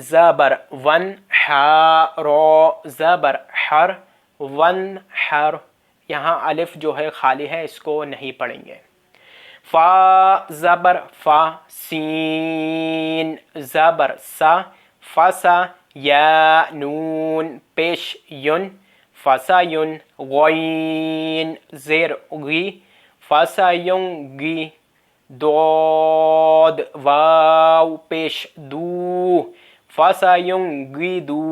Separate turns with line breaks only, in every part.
زبر ون، حا رو زبر حر، ون حر. یہاں الف جو ہے خالی ہے، اس کو نہیں پڑھیں گے. فا زبر فا، سین زبر سا، فسا. یا نون پیش یون، فسایون. غین زیر غی، فسایونگی. دود واو پیش دو، فسایونگیدو.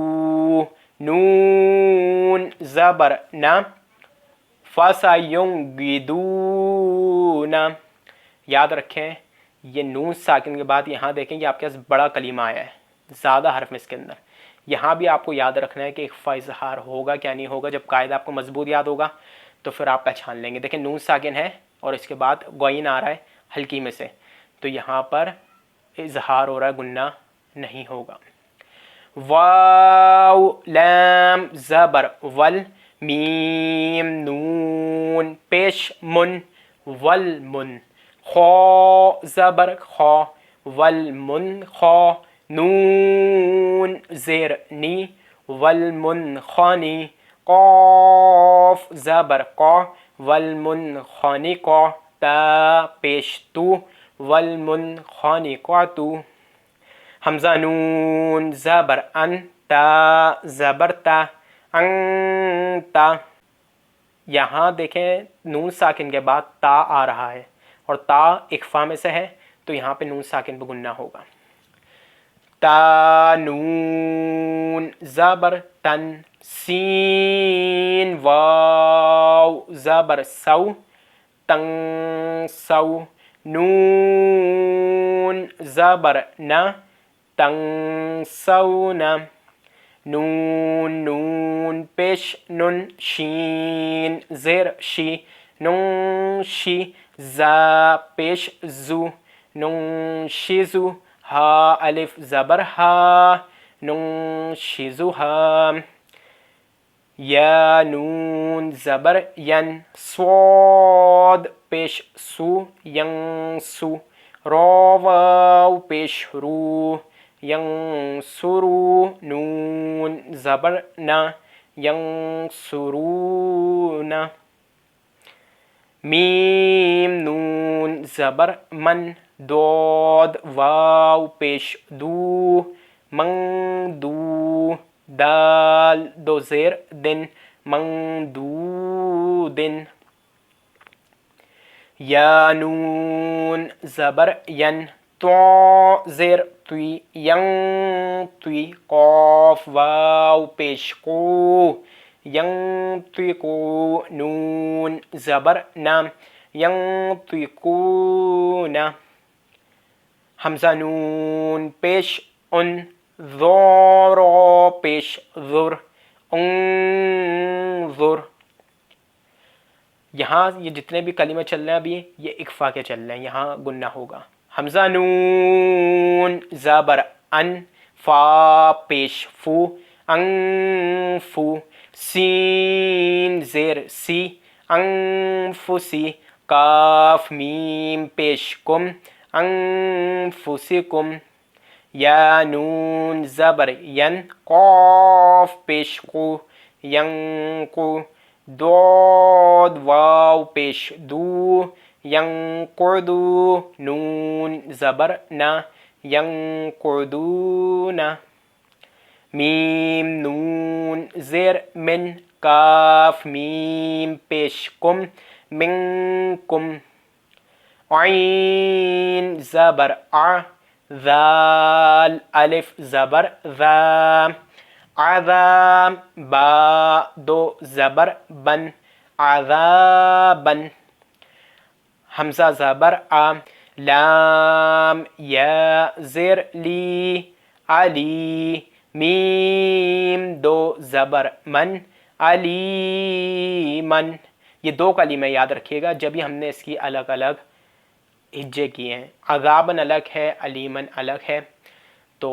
نون زبر نا، فسایونگیدون. یاد رکھیں یہ نون ساکن کے بعد یہاں دیکھیں کہ آپ کے پاس بڑا کلمہ آیا ہے، زیادہ حرف میں اس کے اندر. یہاں بھی آپ کو یاد رکھنا ہے کہ اخفا اظہار ہوگا کیا نہیں ہوگا. جب قاعدہ آپ کو مضبوط یاد ہوگا تو پھر آپ پہچان لیں گے. دیکھیں نون ساکن ہے اور اس کے بعد غین آ رہا ہے ہلکی میں سے، تو یہاں پر اظہار ہو رہا ہے، گنہ نہیں ہوگا. واو لام زبر ول، میم نون پیش من، والمن. خو زبر خو، والمن خو. نون زیر نی، والمن خانی. قاف زبر قا، والمن خانی قا. تا پیش تو، والمن خانی قا تو. حمزہ نون زبر ان، تا زبر تا، انتا. یہاں دیکھیں نون ساکن کے بعد تا آ رہا ہے اور تا اخفا میں سے ہے، تو یہاں پہ نون ساکن پہ گنہ ہوگا. تا نون زبر تن، سین واو زبر سو، تن سو. نون زبر نا، تن سونا. نون نون پیش نون، شین زیر شی، نون شی. زا پیش زو، نون شیزو. ہا الف زبر ہا، نون شیزو ہا. یا نون زبر ین، صاد پیش سو، ین سو. رو واو پیش رو، ین سرو. نون زبر نا، ین سرونا. میم نون زبر من، دود واو پیش دو، من دو. دال دو زیر دن، من دو دن. یا نون زبر ین، تو زیر توی، ین توی. قاف واو پیش کو، ین توی کو. نون زبر نا، ین توی کو نا. حمزہ نون پیش ان، ذو پیش ذر، انظر. یہاں یہ جتنے بھی کلمے چل رہے ہیں ابھی یہ اکفا کے چل رہے ہیں، یہاں گنہ ہوگا. حمزہ نون زبر ان، فا پیش فو، انفو. سین زیر سی، انفسی. کاف میم پیش کم، انفسکم. یا نون زبر ین، قاف پیش قو، ینقو. دود واو پیش دو، ینقعدو. نون زبر نا، ینقعدونا. میم نون زیر من، کاف میم پیش کم، منکم. عین زبر ع، ذال الف زبر ذا، عذا. با دو زبر بن، عذابن. حمزہ زبر آ، لام یا زیر لی، علی. میم دو زبر من، علیمن. یہ دو کلمے یاد رکھیے گا جب ہی ہم نے اس کی الگ الگ ہجے کیے ہیں. عذابن الگ ہے، علیمن الگ ہے، تو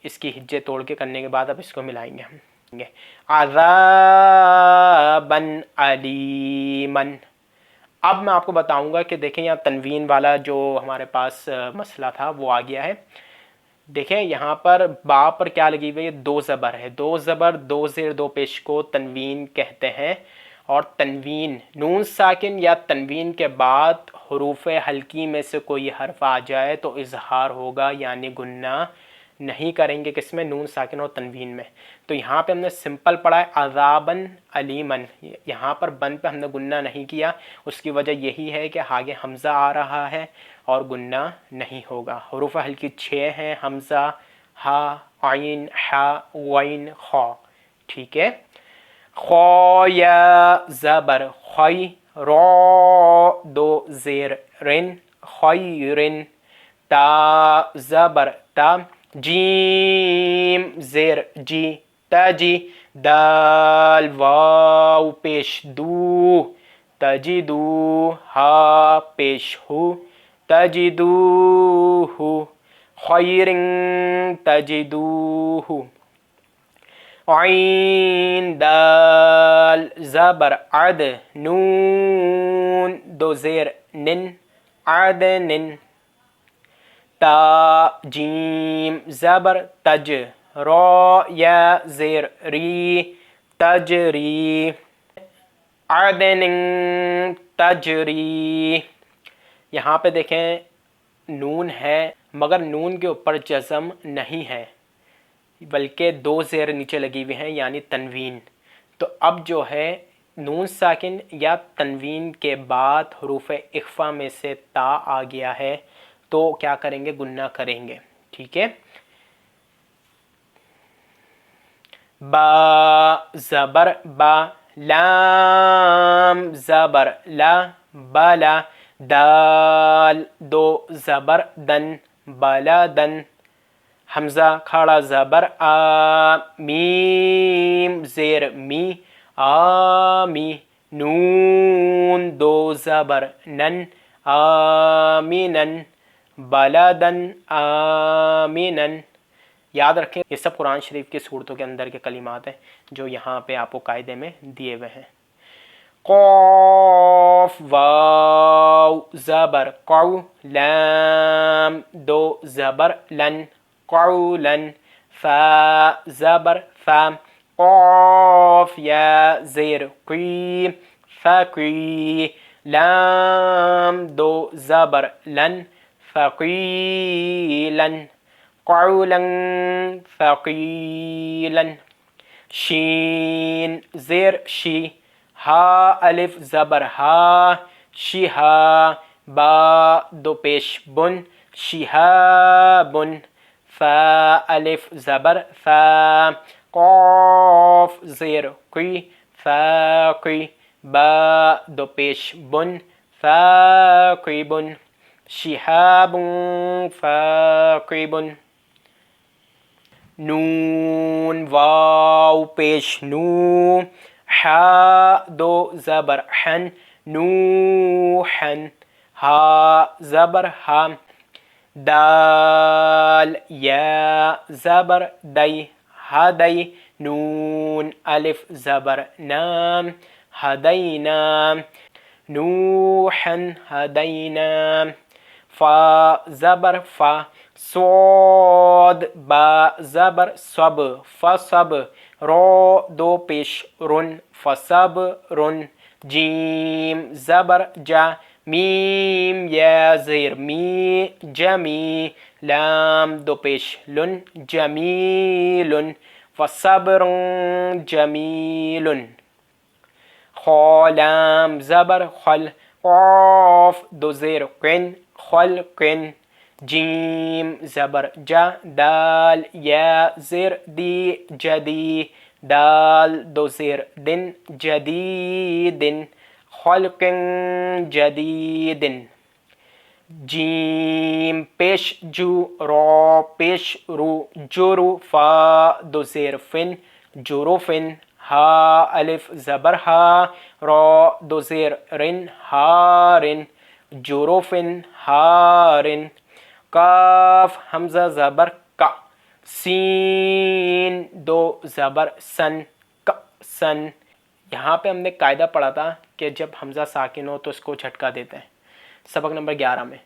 اس کی ہجے توڑ کے کرنے کے بعد اب اس کو ملائیں گے ہم. عذابن علیمن. اب میں آپ کو بتاؤں گا کہ دیکھیں یہاں تنوین والا جو ہمارے پاس مسئلہ تھا وہ آ گیا ہے. دیکھیں یہاں پر با پر کیا لگی ہوئی ہے؟ دو زبر ہے، دو زبر دو زیر دو پیش کو تنوین کہتے ہیں، اور تنوین نون ساکن یا تنوین کے بعد حروف حلقی میں سے کوئی حرف آ جائے تو اظہار ہوگا، یعنی گنہ نہیں کریں گے کس میں؟ نون ساکن اور تنوین میں۔ تو یہاں پہ ہم نے سمپل پڑھا ہے عذابن علیمن، یہاں پر بن پہ ہم نے گنہ نہیں کیا، اس کی وجہ یہی ہے کہ آگے حمزہ آ رہا ہے اور گنہ نہیں ہوگا۔ حروف حلقی 6 ہیں، حمزہ، ہا، عین، حا، غین، خا، ٹھیک ہے۔ خو یا زبر خوی، رو دو زیر رن، خیرن، تا زبر تا، جیم زیر جی، تجی، دال واو پیش دو، تجدو، ہا پیش ہو، تجدوہ، خیرن تجدوہ، عین دال زبر عد، نون دو زیر نن، عدنن، تا جیم زبر تج، را یا زیر ری، تجری، عدن تجری۔ یہاں پہ دیکھیں نون ہے مگر نون کے اوپر جزم نہیں ہے، بلکہ دو زیر نیچے لگی ہوئی ہیں یعنی تنوین۔ تو اب جو ہے نون ساکن یا تنوین کے بعد حروف اخفا میں سے تا آ گیا ہے تو کیا کریں گے؟ گنہ کریں گے، ٹھیک ہے۔ با زبر با، لام زبر لا، بلا، دال دو زبر دن، بلدن، حمزہ کھڑا زبر آ، میم زیر می، آمی، نون دو زبر نن، آمینن، بلدن آمینن۔ یاد رکھیں یہ سب قرآن شریف کی صورتوں کے اندر کے کلمات ہیں جو یہاں پہ آپ کو قاعدے میں دیے ہوئے ہیں۔ قاف واو زبر قو، لام دو زبر لن، قولن، فا زبر فا، قاف یا زیر قی، فقی، لام دو زبر لن، فقیلن، قولا ثقیلا، شین زیر شی، ہا الف زبر ہا، شہا، با دو پیش بن، شہابن، فا الف زبر فا، قاف زیر قی، فاقی، با دو پیش بن، فاقبن، شہاب فاقب، نون واو پیش نو، حا دو زبر حن، نوحن، ہا زبر ہا، دال یا زبر دی، ہدی، نون الف زبر نام، ہدینا، نوحن ہدینا، فا زبر فا، صاد با زبر صب، فصب، رو دو پیش رن، فصب رن، جیم زبر جا، میم یا زیر می، جمی، لام دو پیش لن، جمیل، فصبر جمیل، خا لام زبر خل، قاف دو زیر قن، خلقن، جیم زبر جا، دال یا زیر دی، جدی، دال دو زیر دن، جدیدن، خلق جدید، جیم پیش جو، را پیش رو، جرو، فا دو زیر فن، جروفن، ہا الف زبر ہا، را دو زیر رن، ہارن، جروفن ہارن، کاف حمزہ زبر کا، سین دو زبر سن، سن۔ یہاں پہ ہم نے قاعدہ پڑھا تھا کہ جب حمزہ ساکن ہو تو اس کو جھٹکا دیتے ہیں، سبق نمبر 11 میں،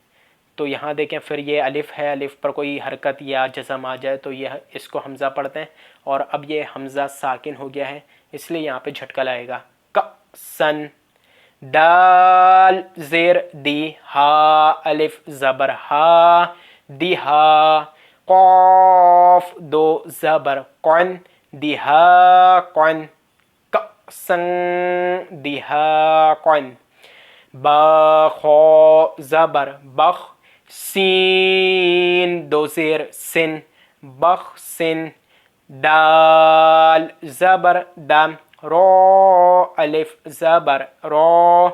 تو یہاں دیکھیں پھر یہ الف ہے، الف پر کوئی حرکت یا جزم آ جائے تو یہ اس کو حمزہ پڑھتے ہیں، اور اب یہ حمزہ ساکن ہو گیا ہے اس لیے یہاں پہ جھٹکا لائے گا. کأسن، دال زیر دی، ہا الف زبر ہا، دی ہا، قاف دو زبر قن، دی ہا قن، کأسن دی ہا قن. با خو زبر بخ، سین دو زیر سن، بخ سن. دال زبر دم، رو الف زبر رو،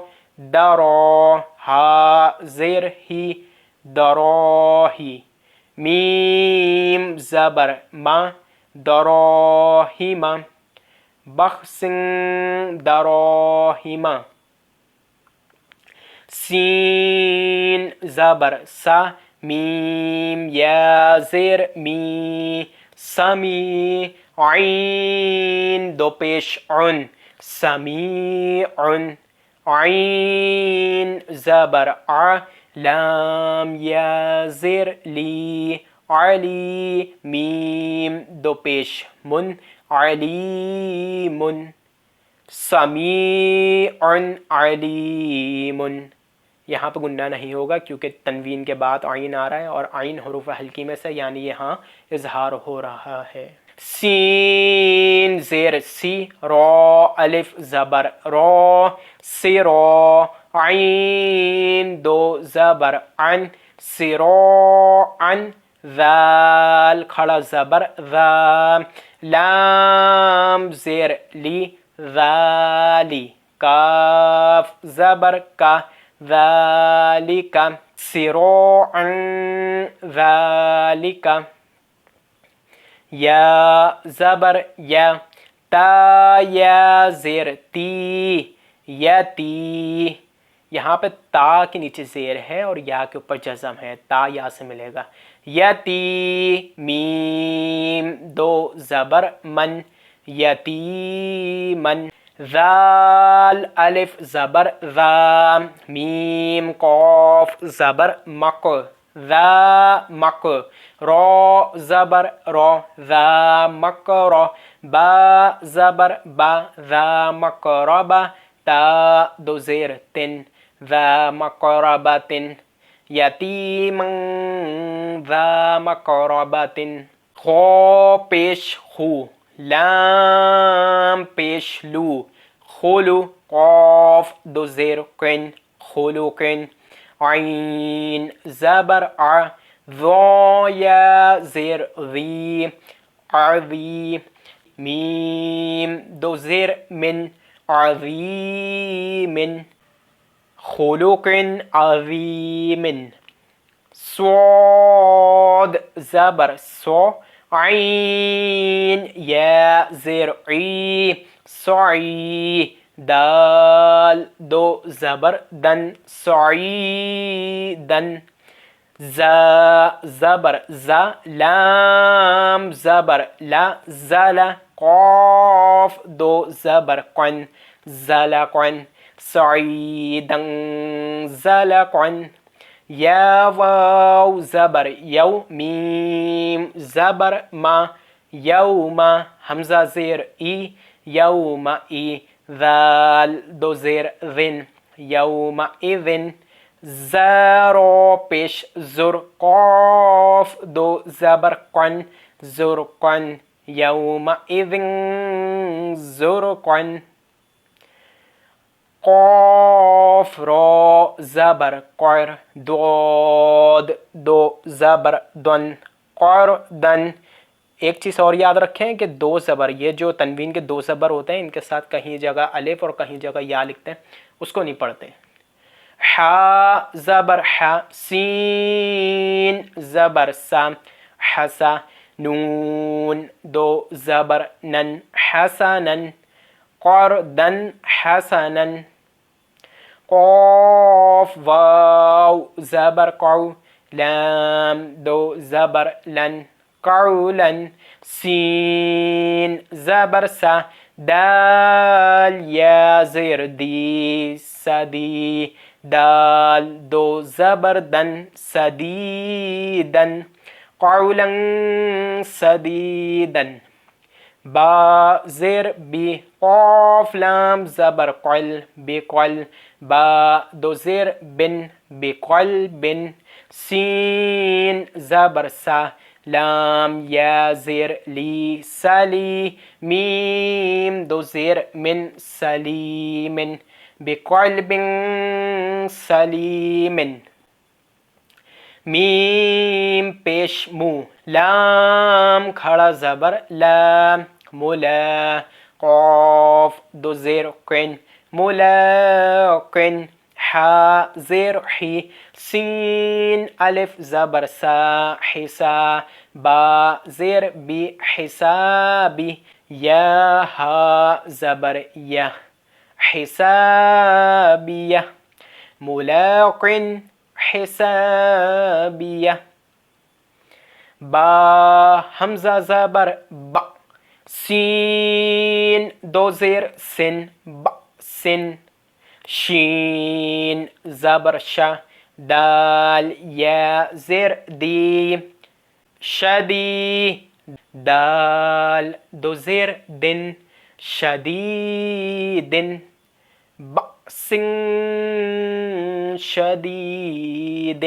درو، ہا زیر ہی، دروہی. میم زبر ما، دروہیما، بخسن دروہیما. سین زبر سا، میم یا زیر می، سمی. عین دو پیش عن، سمیع. عین زبر ع، لام یا زیر لی، علی. میم دو پیش من، علیم. سمیع علیم. یہاں پہ گنہ نہیں ہوگا کیونکہ تنوین کے بعد عین آ رہا ہے اور عین حروف حلقی میں سے یعنی یہاں اظہار ہو رہا ہے. سین زیر سی، رو الف زبر رو، سرو. عین دو زبر عن، سروعن. ذال کھڑا زبر ذا، لام زیر لی، ذالی. کاف زبر کا، ذالک. سروعا ذالک. یا زبر یا، تا یا زیر تی، یتی. یہاں پہ تا کے نیچے زیر ہے اور یا کے اوپر جزم ہے، تا یا سے ملے گا. یتی. میم دو زبر من، یتیمن. ذال الف زبر ذا، میم قاف زبر مق، ذا مق. رو زبر رو، ذا مقر. با زبر با، ذا مقرب. تا دو زیر تن، ذا مقربت. یتیما ذا مقربت. خو پیش خو، لام پیش لو، خلو. قاف دو زیر قن، خلوقن. عین زبر ع، ذو یا زیر ذی، عذی. میم دو زیر من، عظیم. خلق عظیم. صاد زبر سو، عین یا زیر عی، صعی. دال دو زبر دن، صعیدن. زا زبر زا، لام زبر لا، زلا. قاف دو زبر قن، زلقن. صعیدا زلقن. یا واو زبر یو، میم زبر ما، یوم. حمزہ زیر ای، یوم ای. ذال دو زیر ذن، یوم اذن. زارو پیش زر، قاف دو زبر قن، زرقن. یوم اذن زرقن. قاف رو زبر قر، دود دو زبر دن، قردن. ایک چیز اور یاد رکھیں کہ دو زبر، یہ جو تنوین کے دو زبر ہوتے ہیں ان کے ساتھ کہیں جگہ الف اور کہیں جگہ یا لکھتے ہیں، اس کو نہیں پڑھتے. حا زبر حا، سین زبر سا، حسا. نون دو زبر نن، حسنن. قردن حسنن. قاف واو زبر قو، لام دو زبر لن، قولا. سین زبر سا، دال یا زیر دی سدی دال دو زبر دن سدیدن قولا سدیدن با زیر بی قاف لام زبر قل بقل با دو زیر بن بقل بن سین زبر سا لام یا زیر لی سلی میم دو زیر من سلیم بقلب سلیم میم پیش مو لام کھڑا زبر لا ملا قاف دو زیر قن ملاقن حا زیر حی سین الف زبر سا حسا با زیر بی حسابی یا ہا زبر یا حسابیہ ملاقن حسابیہ با حمزہ زبر با سین دو زیر سن با سن شین زبر شا دال یا زیر دی شدی دال دو زیر دن شدیدن بأس شديد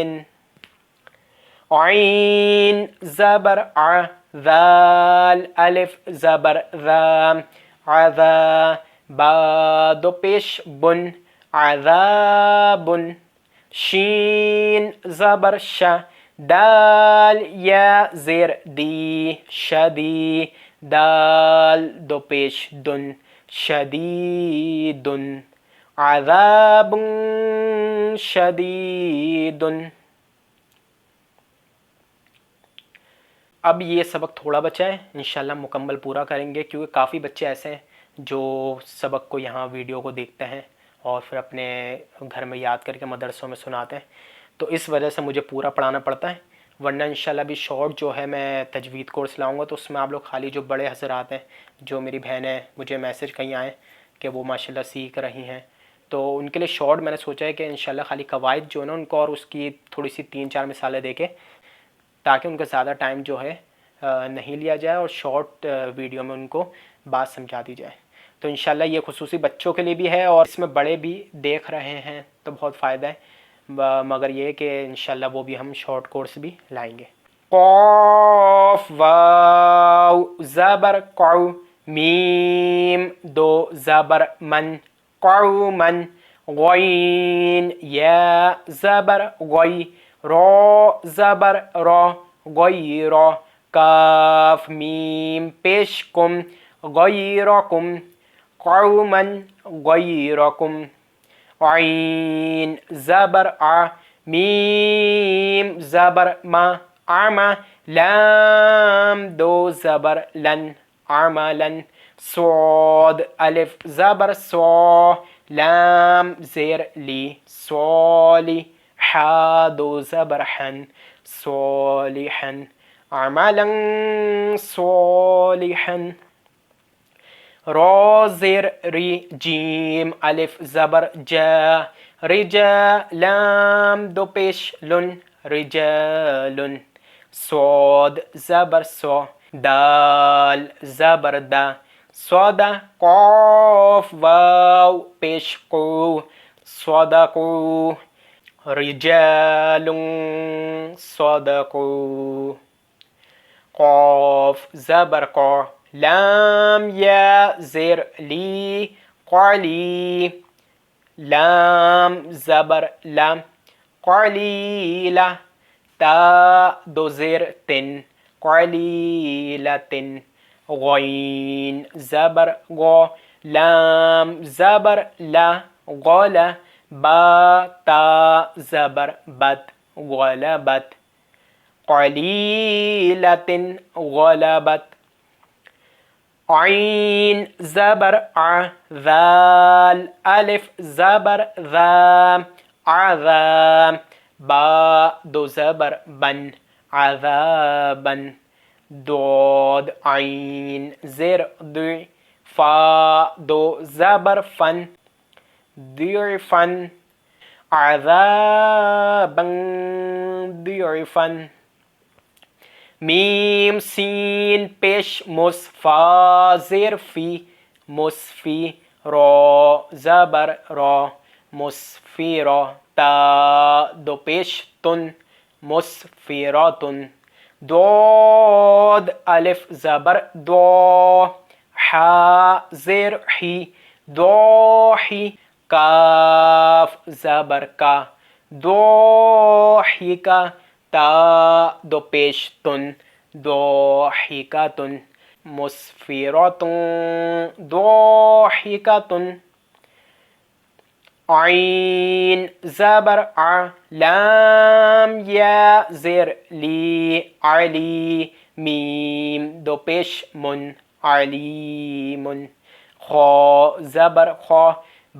عين زبر ع ذال الف زبر ذا عذا با دو پیش بن عذاب شین زبر ش دال یا زیر دی شدی دال دو پیش دن شدید عذاب شدید. اب یہ سبق تھوڑا بچا ہے، انشاءاللہ مکمل پورا کریں گے، کیونکہ کافی بچے ایسے ہیں جو سبق کو یہاں ویڈیو کو دیکھتے ہیں اور پھر اپنے گھر میں یاد کر کے مدرسوں میں سناتے ہیں، تو اس وجہ سے مجھے پورا پڑھانا پڑتا ہے. ورنہ انشاءاللہ بھی شارٹ جو ہے میں تجوید کورس لاؤں گا، تو اس میں آپ لوگ خالی جو بڑے حضرات ہیں، جو میری بہنیں مجھے میسج کہیں آئیں کہ وہ ماشاءاللہ سیکھ رہی ہیں، تو ان کے لیے شارٹ میں نے سوچا ہے کہ انشاءاللہ خالی قواعد جو ہے نا ان کو اور اس کی تھوڑی سی 3-4 مثالیں دے کے، تاکہ ان کا زیادہ ٹائم جو ہے نہیں لیا جائے اور شارٹ ویڈیو میں ان کو بات سمجھا دی جائے. تو انشاءاللہ یہ خصوصی بچوں کے لیے بھی ہے اور اس میں بڑے بھی دیکھ رہے ہیں تو بہت فائدہ ہے، مگر یہ کہ انشاءاللہ وہ بھی ہم شارٹ کورس بھی لائیں گے. قاف واو زبر قو میم دو زبر من قومن غین یا زبر غی را زبر را غیر کاف میم پیش کم غیرکم قوما غیرکم عین زبر ع میم زبر ما عما لام دو زبر لن عملا صاد الف زبر صا لام زیر لی صالی حا دو زبر حن صالحا عملا صالحا را زیر ری جیم الف زبر جا رجا لام دو پیش لن رجال صاد زبر صا دال زبر دا صدا قاف واو پیش قو صدقو رجال صدقو قاف زبر قا لام یا زیر لی قلی لام زبر لام قلیلہ تا دو زیر تن قلیلتن غین زبر غا لام زبر لا غلا با تا زبر بد غلبت قلیلتن غلبت عین زبر ع ذال الف زبر ذا عذا با دو زبر بن عذابا ضاد عین زیر دی فا دو زبر فن ضعفا عذابا ضعفا میم سین پیش مس فا زیر فی مسفی را زبر را مسفیرا تا دو پیش تن مسفیراتن داد الف زبر دو حا زیر حی دوحی کاف زبر کا دوحیکا تا دو پیش تن دوحیکاتن مسفیراتن دوحیکاتن عین زبر ع لام یا زیر لی علی میم دو پیش من علیمن خا زبر خا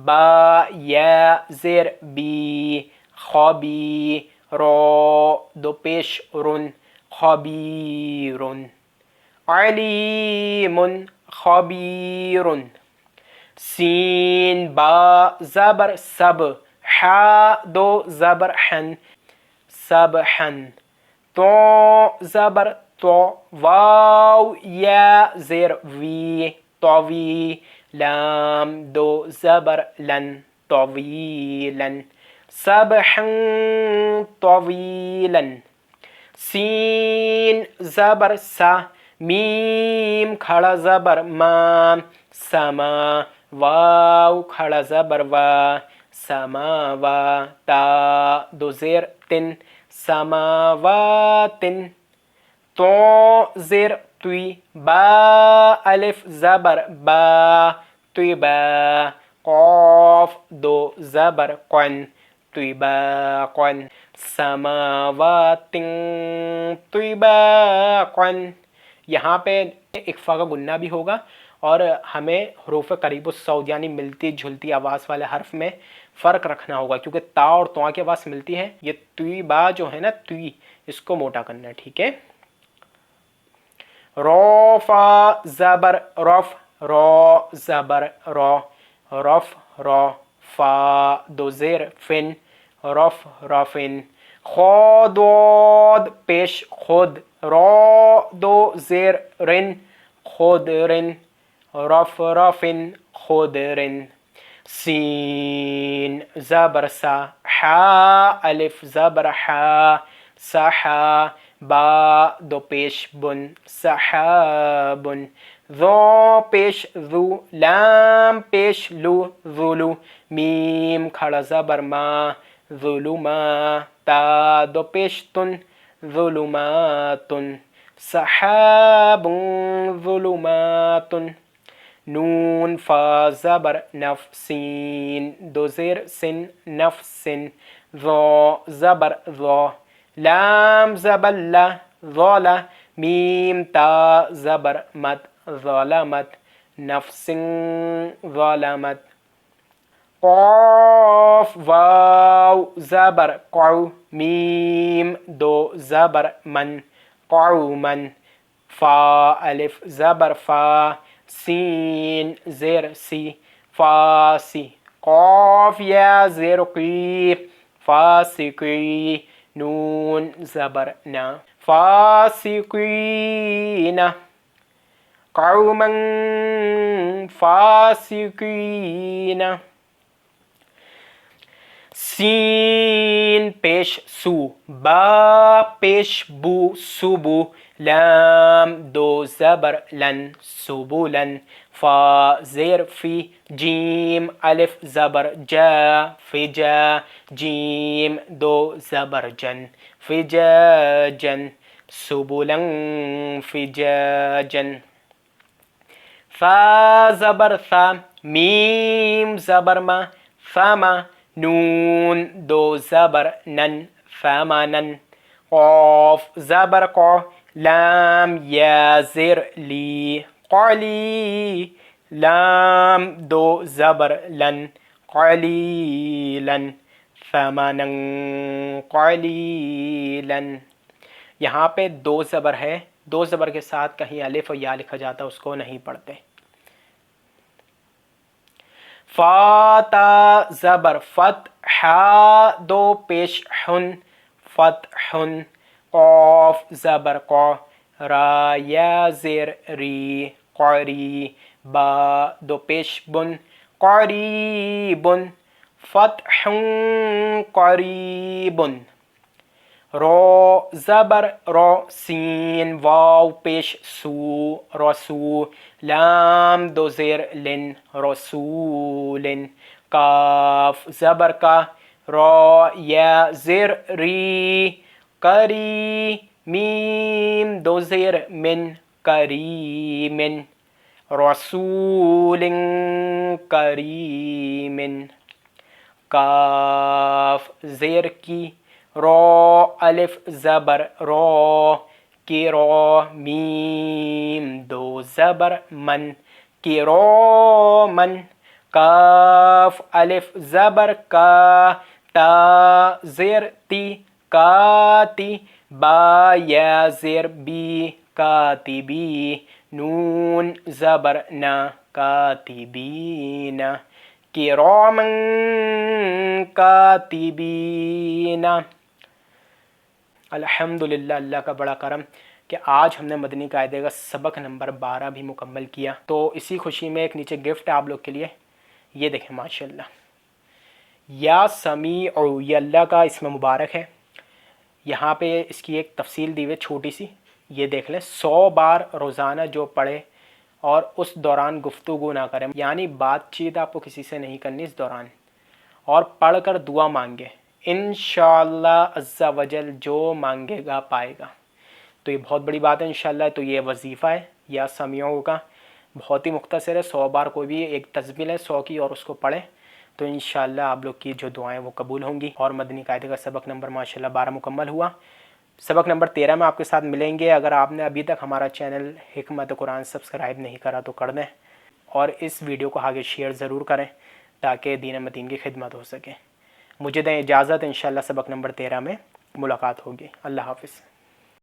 با یا زیر بی خبی را دو پیش رن خبیرن علیم خبیر سین با زبر سب حا دو زبر حن سبحن تو زبر تو واو یا زیر وی طوی لام دو زبر لن طویلا سبحا طویلا سین زبر سا میم کھڑا زبر ما سما واو کھڑا زبر وا سماوا تا دو زیر تن سماواتن تو زیر توی با الف زبر با توی با قاف دو زبر قن توی با قن سماوات توی با قن. یہاں پہ اقفا کا گنہ بھی ہوگا اور ہمیں حروف قریب الصوت یعنی ملتی جھلتی آواز والے حرف میں فرق رکھنا ہوگا کیونکہ تا اور تواں کی آواز ملتی ہے. یہ توی با جو ہے نا توی اس کو موٹا کرنا ہے. ٹھیک ہے. روفا زبر رف را زبر را رف را فا دو زیر فن رف رفن خود پیش خود را دو زیر رن خود رن رف رفن خود رن سین زبر سا حا الف زبر حا سحا با دو پیش بن سحابن ذو پیش ذو لام پیش لو ذلو میم کھڑا زبر ما ظلما تا دو پیش تن ظلماتن سحاب ظلمات نون فا زبر نفسین دو زیر سن نفسن ذو زبر ذو لام زبر لا ظلا میم تا زبر مد ظلمت نفس ظلمت قاف واو زبر قو میم دو زبر من قومن فا الف زبر فا سین زیر سی فاسی قاف یا زیر قی فاسقی نون زبر نا فاسقین قوما فاسقین سین پیش سو با پیش بو سبو لام دو زبر لن سبولن فا زیر فی جیم الف زبر جا فجا جیم دو زبر جن فجاجن سبولن فجاجن فا زبر ثا میم زبر ما ثما نون دو زبر نن ثمنن قاف زبر قا لام یا زیر لی قلی لام دو زبر لن قلیلن ثمنن قلیلن. یہاں پہ دو زبر ہے, دو زبر کے ساتھ کہیں الف اور یا لکھا جاتا ہے, اس کو نہیں پڑھتے. فا تا زبر فت، حا دو پیش ہن فتح، قاف زبر قا، را یا زیر ری قری، با دو پیش بن قریب، فتح قریب، رو زبر رو سین واو پیش سو رسو، لام دو زیر لن رسول، کاف زبر کا، را یا زیر ری کری، میم دو زیر من کریم، رسول کریم، کاف زیر کی، رو الف زبر رو کی رو، میم دو زبر من کی رو من، کاف الف زبر کا، تا زیر تی کاتی، با یا زیر بی کاتبی، نون زبر نا کاتبین، کراما کاتبین۔ الحمدللہ، اللہ کا بڑا کرم کہ آج ہم نے مدنی قاعدے کا سبق نمبر 12 بھی مکمل کیا۔ تو اسی خوشی میں ایک نیچے گفٹ ہے آپ لوگ کے لیے، یہ دیکھیں ماشاءاللہ، یا سمیع، یہ اللہ کا اسم مبارک ہے۔ یہاں پہ اس کی ایک تفصیل دی ہوئی چھوٹی سی، یہ دیکھ لیں، 100 بار روزانہ جو پڑھے اور اس دوران گفتگو نہ کریں، یعنی بات چیت آپ کو کسی سے نہیں کرنی اس دوران، اور پڑھ کر دعا مانگے، انشاءاللہ عز و جل جو مانگے گا پائے گا۔ تو یہ بہت بڑی بات ہے انشاءاللہ۔ تو یہ وظیفہ ہے یا سمیعوں کا، بہت ہی مختصر ہے، 100 بار کوئی بھی ایک تزمیل ہے 100 کی، اور اس کو پڑھیں تو انشاءاللہ آپ لوگ کی جو دعائیں وہ قبول ہوں گی۔ اور مدنی قاعدے کا سبق نمبر ماشاءاللہ 12 مکمل ہوا۔ سبق نمبر 13 میں آپ کے ساتھ ملیں گے۔ اگر آپ نے ابھی تک ہمارا چینل حکمت قرآن سبسکرائب نہیں کرا تو کر دیں، اور اس ویڈیو کو آگے شیئر ضرور کریں تاکہ دین متین کی خدمت ہو سکے۔ مجھے دیں اجازت، انشاءاللہ سبق نمبر 13 میں ملاقات ہوگی۔ اللہ حافظ۔